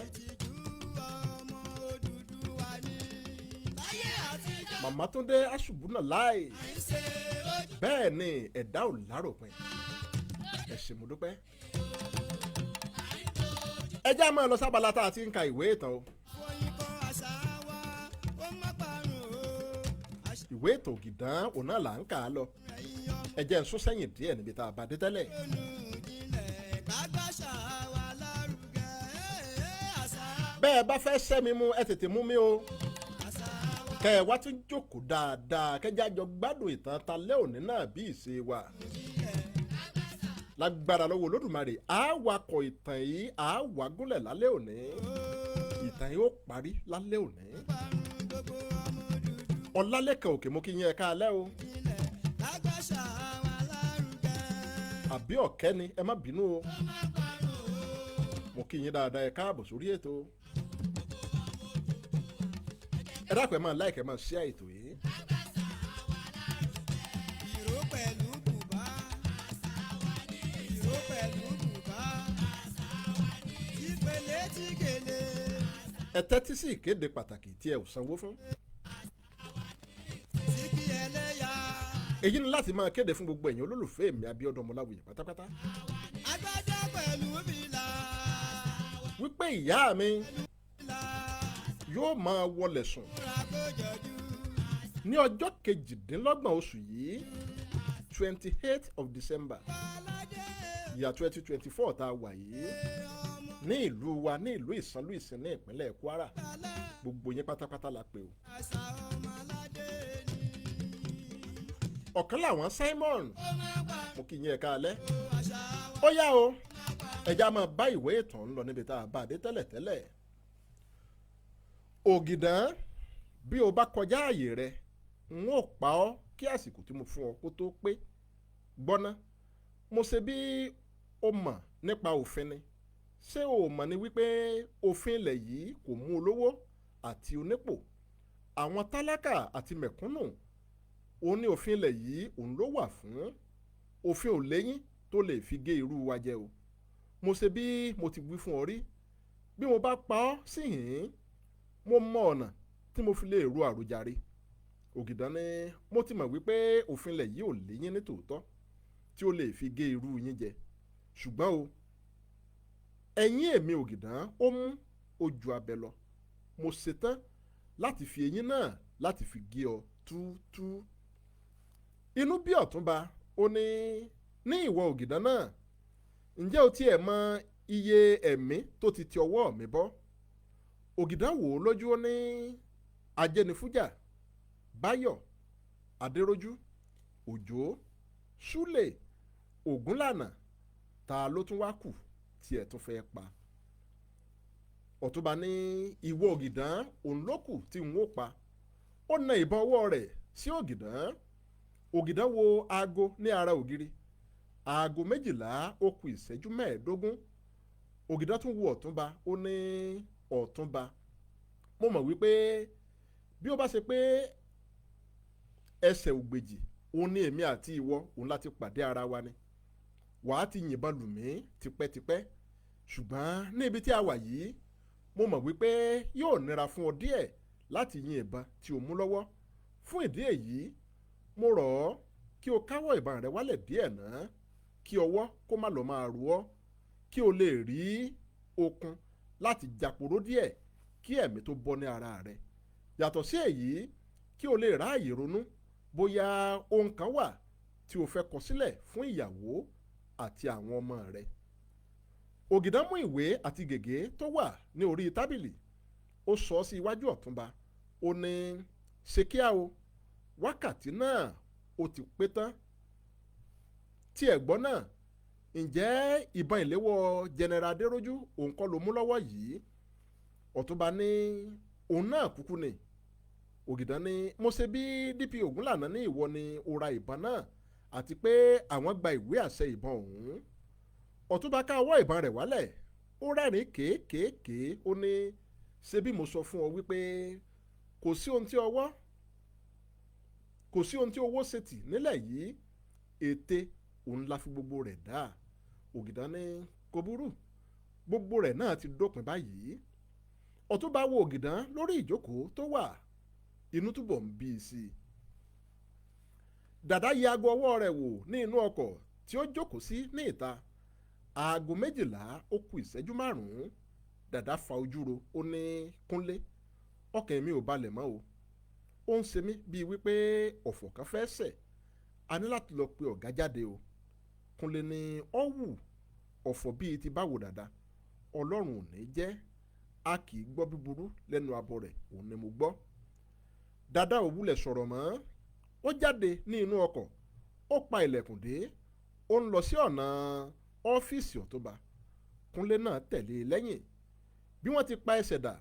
Màmá Túndé Àṣùbùnà láì. bẹ́ẹ̀ ni ẹ̀dá ò láròpin. ẹ ṣé mo dúpẹ́. ẹ já máa lọ sábàlá tá a ti ń ka ìwé ìtàn o. ìwé ìtàn Ògìdán òun náà là ń kà á lọ ẹ jẹ́ n sún sẹ́yìn díẹ̀ níbi tá a bá dé tẹ́lẹ̀. bẹ́ẹ̀ bá fẹ́ sẹ́mi mu ẹ tètè mú mi o kẹ́ ẹ wá tún jókòó dáadáa kẹ́jà jọ gbádùn ìtàn talẹ́ òní náà bí ìṣe wa lágbára lọ́wọ́ Olódùmarè á wakọ̀ ìtàn yìí á wà gúnlẹ̀ lálẹ́ òní ìtàn yìí ó parí lálẹ́ òní. Ọlálẹ́kan Òkè mo kí yín ẹ káalẹ́ o àbí ọ̀kẹ́ ni ẹ má bínú o mo kí yín dáadáa ẹ káàbọ̀ sórí ètò ẹ dákun ẹ máa like ẹ máa share ètò yìí. ìró pẹ̀lú bùbá ìró pẹ̀lú bùbá ìpele tí gèlè. ẹ tẹ́tí sí ìkéde pàtàkì tí ẹ ò sanwó fún. síkì ẹlẹ́yà. èyí ni láti máa kéde fún gbogbo ẹ̀yin olólùfẹ́ mi Abíọ́dún Ọmọláwuyì pátápátá agbádá pẹ̀lú bìlà. wípé ìyá mi yóò máa wọlé sùn ní ọjọ́ 28 oṣù yìí 28th of December year 2024 tá a wà yìí ní ìlú wa ní ìlú Ìsànlú Ìsìn ní ìpínlẹ̀ Kwara gbogbo yín pátápátá la pè o. ọ̀kan làwọn Simon mo kí yín ẹ káalẹ́ ó yá o ẹja máa bá ìwé ìtàn ń lọ níbi tá a bá dé tẹ́lẹ̀tẹ́lẹ̀. Ògìdán bí o bá kọjá ààyè rẹ n ó pa ọ́ kí àsìkò tí mo fún ọ kó tó pé gbọ́ná mo ṣe bí o mọ̀ nípa òfin ni ṣé o mọ̀ ni wípé òfin ilẹ̀ yìí kò mú olówó àti onípò àwọn tálákà àti mẹ̀kúnnù òun ní òfin ilẹ̀ yìí òun ló wà fún òfin ò léyìn tó lè fi gé irú wa jẹ o mo ṣe bí mo ti wí fún ọ rí bí mo bá pa ọ́ síhìn mo mọ ọ̀nà tí mo fi lè ro àròjàre. Ògìdán ní mo ti mọ̀ wípé òfin ilẹ̀ yìí ò léyìn ní tòótọ́ tí ó lè fi gé irú yín jẹ ṣùgbọ́n o ẹ̀yìn èmi Ògìdán ó mú ojú abẹ lọ mo ṣetán láti fi eyín náà láti fi gé ọ túútú. inú bí Ọ̀túnba ó ní ìwọ Ògìdán náà ǹjẹ́ o tiẹ̀ mọ iye ẹ̀mí tó ti ti ọwọ́ mi bọ́. Ògìdán wò ó lójú ó ní Ajénifújà Báyọ̀ Adérójú Òjó Súlè Ògúnlànà ta ló tún wá kù tí ẹ̀ tún fẹ́ pa. Ọ̀túnba ní ìwọ Ògìdán òun ló kù tí n ó pa. ó na ìbọn ọwọ́ rẹ̀ sí Ògìdán. Ògìdán wo aago ní ara ògiri aago 12 ó kù ìṣẹ́jú 15. Ògìdán tún wo Ọ̀túnba ó ní Ọ̀túnba mo mọ̀ wípé bí ó bá ṣe pé ẹsẹ̀ ògbèjì òun ní èmi àti ìwọ òun láti pàdé ara wa ni wàá ti yìnbọn lù mí tipẹ́tipẹ́ ṣùgbọ́n ní ibi tí a wà yìí mo mọ̀ wípé yóò nira fún ọ díẹ̀ láti yin ìbọn tí o mú lọ́wọ́ fún ìdí èyí mo rọ̀ ọ́ kí o káwọ́ ìbọn rẹ wálẹ̀ díẹ̀ náà kí ọwọ́ kó má lọ máa ro ọ́ kí o lè rí okun láti jàporó díẹ̀ kí ẹ̀mí tó bọ́ ní ara rẹ yàtọ̀ sí èyí kí o lè ráàyè ronú bóyá ohun kan wà tí o fẹ́ kọ sílẹ̀ fún ìyàwó àti àwọn ọmọ rẹ. Ògìdán mú ìwé àti gègé tó wà ní orí tábìlì ó sọ ọ́ sí iwájú Ọ̀túnba ó ní ṣe kíá o wákàtí náà ó ti pé tán. tí ẹ̀gbọ́n náà ǹjẹ́ ìbọn ìléwọ́ General Adérójú òun kọ́ ló mú lọ́wọ́ yìí. Ọ̀túnba ní òun náà kúkú ni. Ògìdán ní mo ṣe bí DP Ògúnlànà ní ìwọ ni ó ra ìbọn náà àti pé àwọn gba ìwé àṣẹ ìbọn ọ̀hún. Ọ̀túnba ká ọwọ́ ìbọn rẹ̀ wálẹ̀ ó rẹ́rìn kéékèèké ó ní ṣe bí mo sọ fún ọ wípé kò sí ohun tí owó ṣètì nílẹ̀ yìí ète òun la fi gbogbo rẹ̀ dá. Ògìdán ní kò burú gbogbo rẹ̀ náà ti dópin báyìí. Ọ̀túnba wo Ògìdán lórí ìjókòó tó wà inú túbọ̀ ń bí i sí i. Dàdá yẹ aago ọwọ́ rẹ̀ wò ní inú ọkọ̀ tí ó jókòó sí ní ìta aago 12 ó kù ìṣẹ́jú 5. Dàdá fa ojú ro ó ní Kúnlé ọkàn mi ò balẹ̀ mọ́ o ó ń ṣe mí bíi wípé ọ̀fọ̀ kan fẹ́ ṣẹ̀ a ní láti lọ pe ọ̀gá jáde o. Kúnlé ní ó wù ọ̀fọ̀ bíi ti báwo dàda ọlọ́run ò ní jẹ́ a kì í gbọ́ búburú lẹ́nu abọ́ rẹ̀ òun ni mo gbọ́. Dàda ò wulẹ̀ sọ̀rọ̀ mọ́ ó jáde ní inú ọkọ̀ ó pa ilẹ̀kùn dé ó ń lọ sí ọ̀nà ọ́fíìsì ọ̀túnba. Kúnlé náà tẹ̀lé e lẹ́yìn bí wọ́n ti pa ẹsẹ̀ dà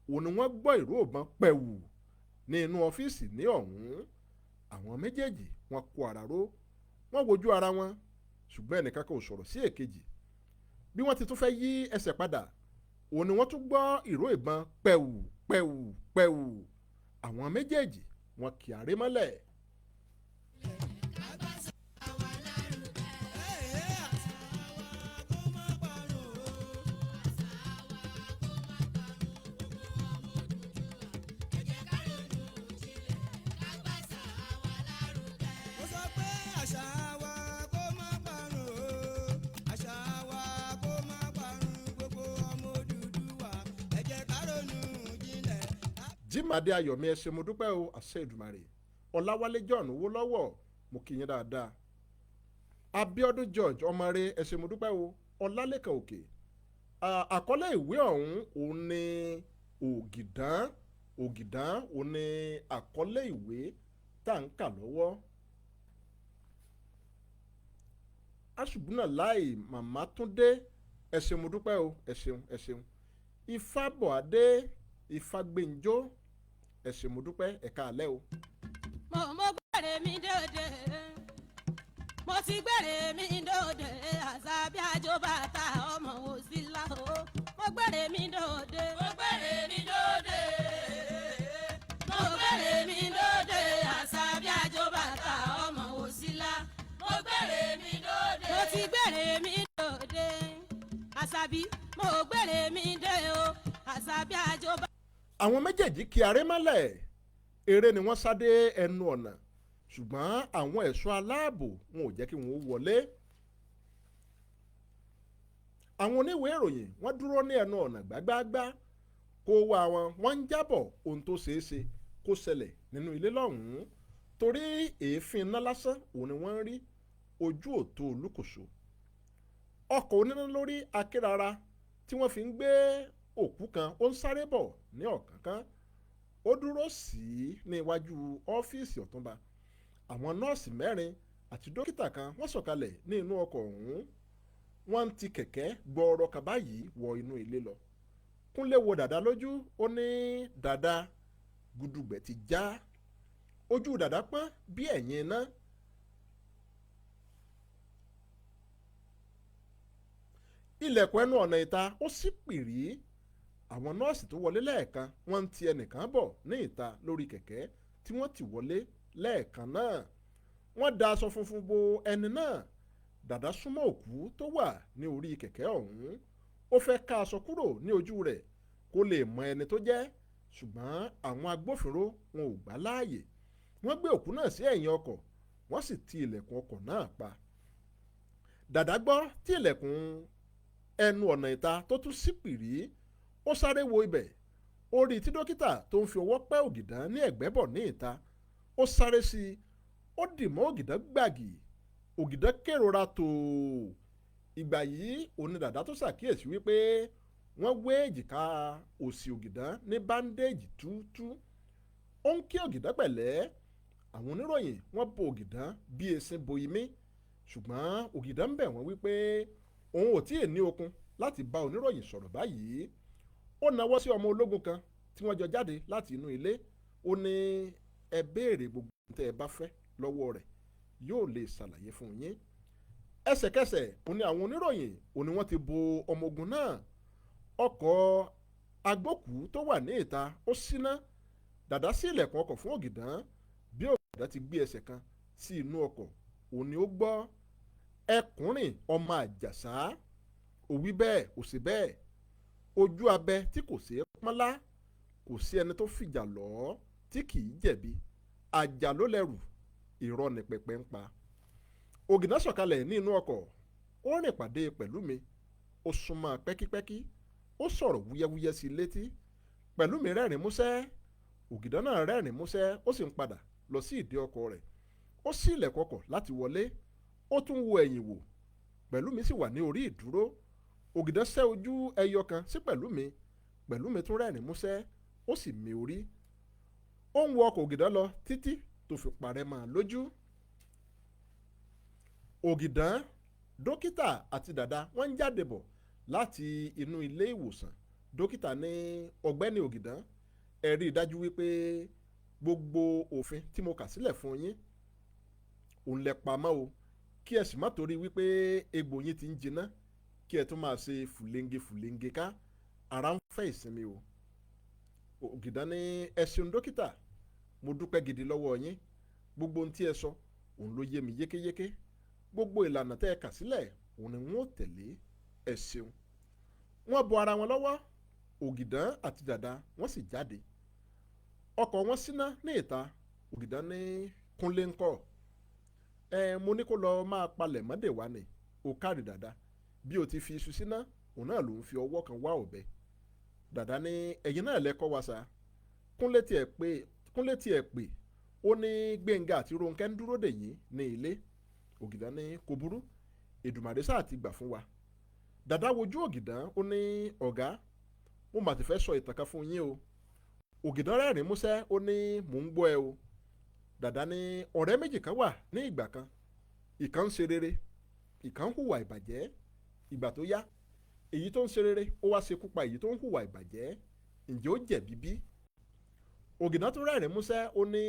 òun ni wọ́n gbọ́ ìró ìbọn pẹ̀wù ní inú ọ́fíìsì ní ọ̀hún. Àwọn méjèèjì wọ́n kó ara ró wọ́n wojú ara wọn ṣùgbọ́n ẹnìkan kò sọ̀rọ̀ sí èkejì. Bí wọ́n ti tún fẹ́ yí ẹsẹ̀ padà òun ni wọ́n tún gbọ́ ìró ìbọn pẹ̀wù pẹ̀wù pẹ̀wù. Àwọn méjèèjì wọ́n kì aré mọ́lẹ̀. Jímàdé Ayọ̀mí ẹ ṣé mo dúpẹ́ o àṣẹ Èdùmàrè. Ọláwálé John owó lọ́wọ́ mo kí yín dáadáa. Abíọ́dún George ọmọre ẹ ṣé mo dúpẹ́ o. Ọlálékan Òkè àkọlé ìwé ọ̀hún òun ni ògìdán òun ni àkọlé ìwé tá à ń kà lọ́wọ́. Aṣùbùnà láì màmá Túndé ẹ ṣé mo dúpẹ́ o ẹ ṣeun. Ifábọ̀adé Ifágbénjó ẹ ṣé mo dúpẹ́ ẹ̀ka àlẹ́ o. mo gbèrè mi dòde mo ti gbèrè mi dòde àṣà bí àjò bàtà ọmọ òsínlá o mo gbèrè mi dòde mo gbèrè mi dòde mo gbèrè mi dòde àṣà bí àjò bàtà ọmọ òsínlá mo gbèrè mi dòde mo ti gbèrè mi dòde àṣàbí mo gbèrè mi dé o àṣà bí àjò bàtà. Àwọn méjèèjì kì aré mọ́lẹ̀ eré ni wọ́n sá dé ẹnu ọ̀nà ṣùgbọ́n àwọn ẹ̀ṣọ́ aláàbò wọn ò jẹ́ kí wọ́n wọlé. Àwọn oníwèé ìròyìn wọ́n dúró ní ẹnu ọ̀nà gbágbáágbá kó wá wọ́n ń jábọ̀ ohun tó ṣeé ṣe kó ṣẹlẹ̀ nínú ilé lọ́hùn-ún torí èéfín iná lásán òun ni wọ́n ń rí ojú òtó olúkòso. Ọkọ̀ oníná lórí akérara tí wọ́n fi ń gbé òkú kan ó ń sáré bọ̀ ní ọ̀kánkán ó dúró sí ní iwájú ọ́fíìsì ọ̀túnba. Àwọn nọ́ọ̀sì 4 àti dókítà kan wọ́n sọ̀kalẹ̀ ní inú ọkọ̀ ọ̀hún wọ́n ń ti kẹ̀kẹ́ gbọ́ọ̀rọ̀ kaba yìí wọ inú ilé lọ. Kúnlé wo dàda lójú ó ní dàda gudugbẹ̀ ti já ojú dàda pọ́n bí ẹ̀yìn iná. Ilẹ̀kùn ẹnu ọ̀nà ìta ó ṣí pìrí. Àwọn nọ́ọ̀sì tó wọlé lẹ́ẹ̀kan wọ́n ń ti ẹnìkan bọ̀ ní ìta lórí kẹ̀kẹ́ tí wọ́n ti wọlé lẹ́ẹ̀kan náà. Wọ́n da aṣọ funfun bo ẹni náà. Dàda súnmọ́ òkú tó wà ní orí kẹ̀kẹ́ ọ̀hún ó fẹ́ ká aṣọ kúrò ní ojú rẹ̀ kó lè mọ ẹni tó jẹ́ ṣùgbọ́n àwọn agbófinró wọn ò gbà láàyè. Wọ́n gbé òkú náà sí ẹ̀yìn ọkọ̀ wọ́n sì ti ilẹ̀kùn ọkọ̀ náà pa. Dàda gbọ́ tí ilẹ̀kùn ẹnu ọ̀nà ìta tó tún ṣí pìrí ó sáré wo ibẹ̀ ó rí tí dókítà tó ń fi ọwọ́ pẹ́ ògìdán ní ẹ̀gbẹ́ bọ̀ ní ìta ó sáré sí i ó dì mọ́ ògìdán gbàgì ògìdán kérora tòò. Ìgbà yìí òní dàda tó ṣàkíyèsí wípé wọ́n wé èjìká òsì ògìdán ní báńdéèjì túútú ó ń kí ògìdán pẹ̀lẹ́. Àwọn oníròyìn wọ́n bo ògìdán bí esin bo imí ṣùgbọ́n ògìdán ń bẹ̀ wọ́n wípé òun ò tíì ní okun láti bá oníròyìn sọ̀rọ̀ báyìí. Ó nawọ́ sí ọmọ ológun kan tí wọ́n jọ jáde láti inú ilé ó ní ẹ béèrè gbogbo tẹ́ ẹ bá fẹ́ lọ́wọ́ rẹ̀ yóò lè ṣàlàyé fún yín. Ẹsẹ̀kẹsẹ̀ ó ní àwọn oníròyìn ó ní wọ́n ti bo ọmọ ogun náà. Ọkọ̀ agbókùú tó wà ní ìta ó ṣíná. Dàda sí ilẹ̀kùn ọkọ̀ fún ògìdán bí ògìdán ti gbé ẹsẹ̀ kan sí inú ọkọ̀ ó ní ó gbọ́ ẹkùnrin ọmọ àjàsá òwí bẹ́ẹ̀ ò sí bẹ́ẹ̀ ojú abẹ tí kò sí pọ́nlá kò sí ẹni tó fìjà lọ́ tí kì í jẹ̀bi àjà ló lẹ́rù irọ́ ni pẹpẹ ń pa. Ògìdán sọ̀kalẹ̀ ní inú ọkọ̀ ó rìn pàdé pẹ̀lú mi ó súnmọ́ pẹ́kípẹ́kí ó sọ̀rọ̀ wúyẹ́wúyẹ́ sí létí. Pẹ̀lúmi rẹ́rìn músẹ́ ògìdán náà rẹ́rìn músẹ́ ó sì ń padà lọ sí ìdí ọkọ̀ rẹ̀. Ó ṣí ilẹ̀kùn ọkọ̀ láti wọlé, ó tún wo ẹ̀yìn wò. Pẹ̀lúmi sì wà ní orí ìdúró. Ògìdán ṣẹ́ ojú ẹyọ kan sí Pẹ̀lúmi. Pẹ̀lúmi tún rẹ́rìn músẹ́ ó sì mì orí. Ó ń wo ọkọ̀ ògìdán lọ títí tó fi parẹ́ mọ́ lójú. Ògìdán, dókítà àti dàda wọ́n ń jáde bọ̀ láti inú ilé ìwòsàn. Dókítà ní, ọ̀gbẹ́ni Ògìdán, ẹ rí i dájú wípé gbogbo òfin tí mo kà sílẹ̀ fún yín òun lẹ pamọ́ o, kí ẹ sì má torí wípé egbò yín ti ń jiná kí ẹ tún máa ṣe fùlẹ́ńgẹ ká, ara ń fẹ́ ìsinmi o. Ògìdán ní, ẹ ṣeun dókítà, mo dúpẹ́ gidi lọ́wọ́ yín, gbogbo ohun tí ẹ sọ òun ló yé mi yékéyéké, gbogbo ìlànà tẹ́ ẹ kà sílẹ̀ òun ni wọ́n ó tẹ̀lé, ẹ ṣeun. Wọ́n bọ ara wọn lọ́wọ́, Ògìdán àti dàda wọ́n sì jáde. Ọkọ̀ wọn síná ní ìta. Ògìdán ní, Kúnlé ńkọ́? Mo ní kó lọ máa palẹ̀ mọ́dè wá ni, ó kárí dàda, bí o ti fi iṣu síná òun náà ló ń fi ọwọ́ kan wá ọ̀bẹ. Dàda ní, ẹ̀yin náà lẹ́kọ́ wa sa. Kúnlé tiẹ̀ pè ó ní Gbénga àti Rónkẹ́ ń dúró dè yín ní ilé. Ògìdán ní, kò burú, Èdùmàrè sáà ti gbà fún wa. Dàda wojú Ògìdán ó ní, ọ̀gá, mo mà ti fẹ́ sọ ìtàn kan fún yín o. Ògìdán rẹ́rìn músẹ́ ó ní, mò ń gbọ́ ẹ o. Dàda ní, ọ̀rẹ́ méjì kan wà ní ìgbà kan, ìkan ń ṣe rere, ìkan ń hùwà ìbàjẹ́. Ìgbà tó yá, èyí tó ń ṣe rere ó wá ṣekú pa èyí tó ń hùwà ìbàjẹ́. Ǹjẹ́ ó jẹ̀bi bí? Ògìdán tó rẹ́rìn músẹ́ ó ní,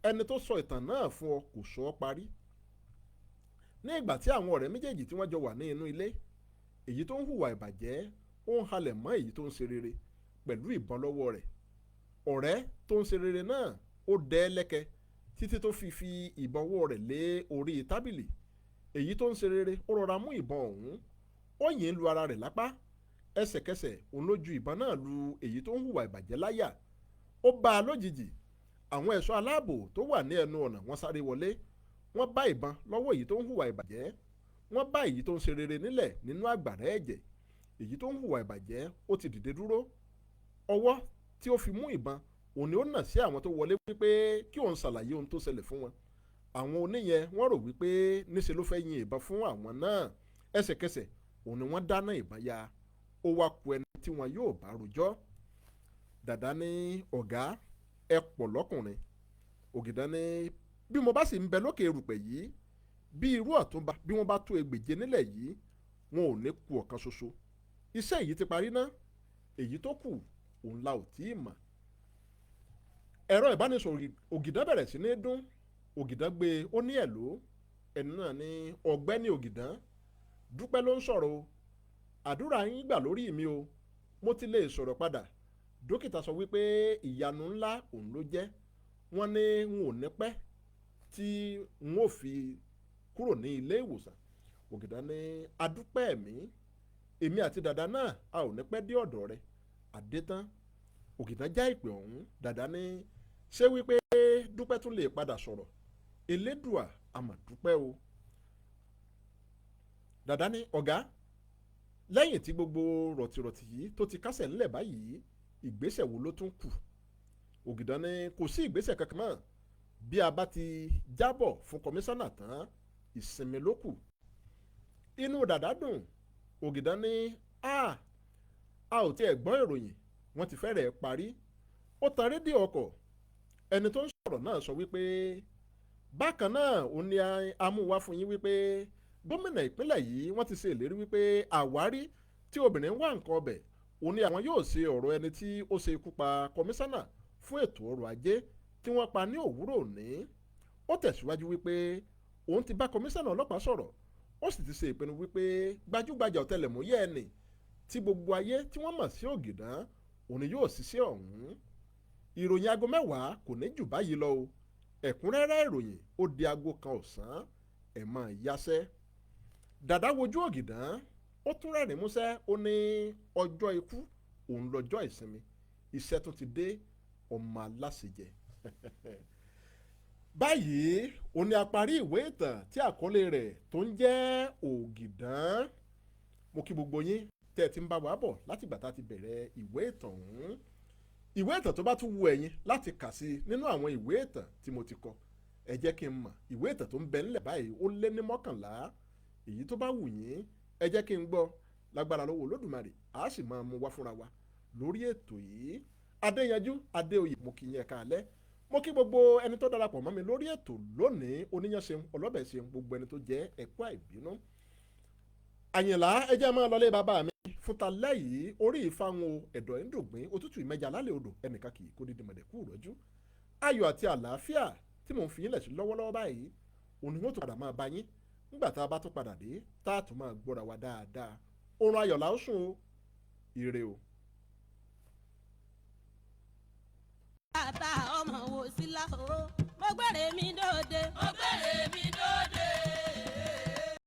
ẹni tó sọ ìtàn náà fún ọ kò sọ ọ́ parí. Ní ìgbà tí àwọn ọ̀rẹ́ méjèèjì tí wọ́n jọ wà ní inú ilé, èyí tó ń hùwà ìbàjẹ́ ó ń halẹ̀ mọ́ èyí tó ń ṣe rere pẹ̀lú ìbọn lọ́wọ́ rẹ̀. Ọ̀rẹ́ tó ń ṣe rere náà ó dẹ́ lẹ́kẹ títí tó fi ìbọn ọwọ́ rẹ̀ lé orí tábìlì. Èyí tó ń ṣe rere ó rọra mú ìbọn ọ̀hún, ó yìn lu ara rẹ̀ lápá. Ẹsẹ̀kẹsẹ̀ òun ló ju ìbọn náà lu èyí tó ń hùwà ìbàjẹ́ láyà. Ó bá a lójijì. Àwọn ẹ̀ṣọ́ aláàbò tó wà ní ẹnu ọ̀nà wọ́n sáré wọlé. Wọ́n bá ìbọn lọ́wọ́ èyí tó ń hùwà ìbàjẹ́. Wọ́n bá èyí tó ń ṣe rere nílẹ̀ nínú àgbàrá ẹ̀jẹ̀. Èyí tó ń hùwà ìbàjẹ́ ó ti dìde dúró. Ọwọ́ tí ó fi mú ìbọn òun ni ó nà sí àwọn tó wọlé wípé kí òun ṣàlàyé ohun tó ṣẹlẹ̀ fún wọn. Àwọn oníyẹn wọ́n rò wípé níṣe ló fẹ́ yin ìbọn fún àwọn náà. Ẹsẹ̀kẹsẹ̀ òun ni wọ́n dáná ìbọn ya. Ó wá ku ẹni tí wọn yóò bá rojọ́. Dàda ní, ọ̀gá, ẹ pọ̀ lọ́kùnrin. Ògìdán ní, bí mo bá sì ń bẹ lókè erùpẹ̀ yìí, bí irú ọ̀túnba bí wọ́n bá tó ẹgbẹ̀je nílẹ̀ yìí, wọn ò ní ku ọ̀kan ṣoṣo. Iṣẹ́ yìí ti parí ná, èyí tó kù òun la ò tí ì mọ̀. Ẹ̀rọ ìbánisọ̀rọ̀ Ògìdán bẹ̀rẹ̀ sí ní dún. Ògìdán gbé e ó ní ẹ̀ló. Ẹni náà ní, ọ̀gbẹ́ni Ògìdán, Dúpẹ́ ló ń sọ̀rọ̀ o. Àdúrà yín gbà lórí mi o, mo ti lè sọ̀rọ̀ padà. Dókítà sọ wípé ìyanu ńlá òun ló jẹ́. Wọ́n ní n ò ní pẹ́ tí n ò fi kúrò ní ilé ìwòsàn. Ògìdán ní, adúpẹ́ ẹ̀mí, èmi àti dàda náà a ò ní pẹ́ dé ọ̀dọ̀ rẹ̀. Àdé tán. Ògìdán já ìpè ọ̀hún. Dàda ní, ṣé wípé Dúpẹ́ tún lè padà sọ̀rọ̀? Elédùà a mà dúpẹ́ o. Dàda ní, ọ̀gá, lẹ́yìn tí gbogbo rọ̀tìrọ̀tì yìí tó ti kásẹ̀ ńlẹ̀ báyìí, ìgbésẹ̀ wo ló tún kù? Ògìdán ní, kò sí ìgbésẹ̀ kankan mọ́. Bí a bá ti jábọ̀ fún kọmíṣánná tán, ìsinmi ló kù. Inú dàda dùn. Ògìdán ní, a ò tiẹ̀ gbọ́ ìròyìn, wọ́n ti fẹ́rẹ̀ parí. Ó tan rédíò ọkọ̀. Ẹni tó ń sọ̀rọ̀ náà sọ wípé bákan náà òun ni amúwá fún yín wípé gómìnà ìpínlẹ̀ yìí wọ́n ti ṣe ìlérí wípé àwárí tí obìnrin wá nǹkan ọbẹ̀ òun ni àwọn yóò ṣe ọ̀rọ̀ ẹni tí ó ṣe ikú pa kọmíṣánná fún ètò ọrọ̀ ajé tí wọ́n pa ní òwúrọ̀ òní. Ó tẹ̀síwájú wípé òun ti bá kọmíṣánná ọlọ́pàá sọ̀rọ̀, ó sì ti ṣe ìpinnu wípé gbajúgbajà ọ̀tẹlẹ̀múyẹ́ ẹni tí gbogbo ayé tí wọ́n mọ̀ sí Ògìdán òun ni yóò ṣiṣẹ́ ọ̀hún. Ìròyìn aago 10 kò ní jù báyìí lọ o. Ẹ̀kúnrẹ́rẹ́ ìròyìn ó di aago 1 ọ̀sán. Ẹ máa yáṣẹ́. Dàda wojú Ògìdán, ó tún rẹ́rìn músẹ́ ó ní ọjọ́ ikú òun lọ́jọ́ ìsinmi. Iṣẹ́ tún ti dé, ọmọ aláṣejẹ. Báyìí ó ní a parí ìwé ìtàn tí àkọlé rẹ̀ tó ń jẹ́ Ògìdán. Mo kí gbogbo yín tẹ́ ẹ ti ń bá wa bọ̀ látìgbà tá a ti bẹ̀rẹ̀ ìwé ìtàn ọ̀hún. ìwé ìtàn tó bá tún wu ẹ̀yin láti kà sí nínú àwọn ìwé ìtàn tí mo ti kọ ẹ jẹ́ kí n mọ̀. ìwé ìtàn tó ń bẹ nílẹ̀ báyìí ó lé ní 11. èyí tó bá wù yín ẹ jẹ́ kí n gbọ́. lágbára lọ́wọ́ Olódùmarè a sì máa mú wá fúnra wa lórí ètò yìí. Adéyanjú Adéoyè mo kí yín ẹ káalẹ́. mo kí gbogbo ẹni tó darapọ̀ mọ́ mi lórí ètò lónìí. oníyàn ṣeun ọlọ́bẹ̀ ṣeun gbogbo ẹni tó jẹ́ ẹ̀kú àìbínú. Àyìnlá ẹ jẹ́ máa lọlé bàbá mi fúnta lẹ́yìn orí ìfáwọn ẹ̀dọ̀ ẹ̀ńdògbín òtútù ìmẹ́jà lálẹ́ odò ẹnìkan kì í kó dídì mọ̀dẹ̀kú rọ́jú. ayọ̀ àti àlàáfíà tí mò ń fi yín lẹ̀ sí lọ́wọ́lọ́wọ́ báyìí òní wọ́n tún padà máa bá yín nígbà tá a bá tún padà dé tá a tún máa gbọ́ra wa dáadáa. oorun ayọ̀ là ó sùn o. ire o. Ata ọmọ wo sí láhó, mo gbére mi dóde.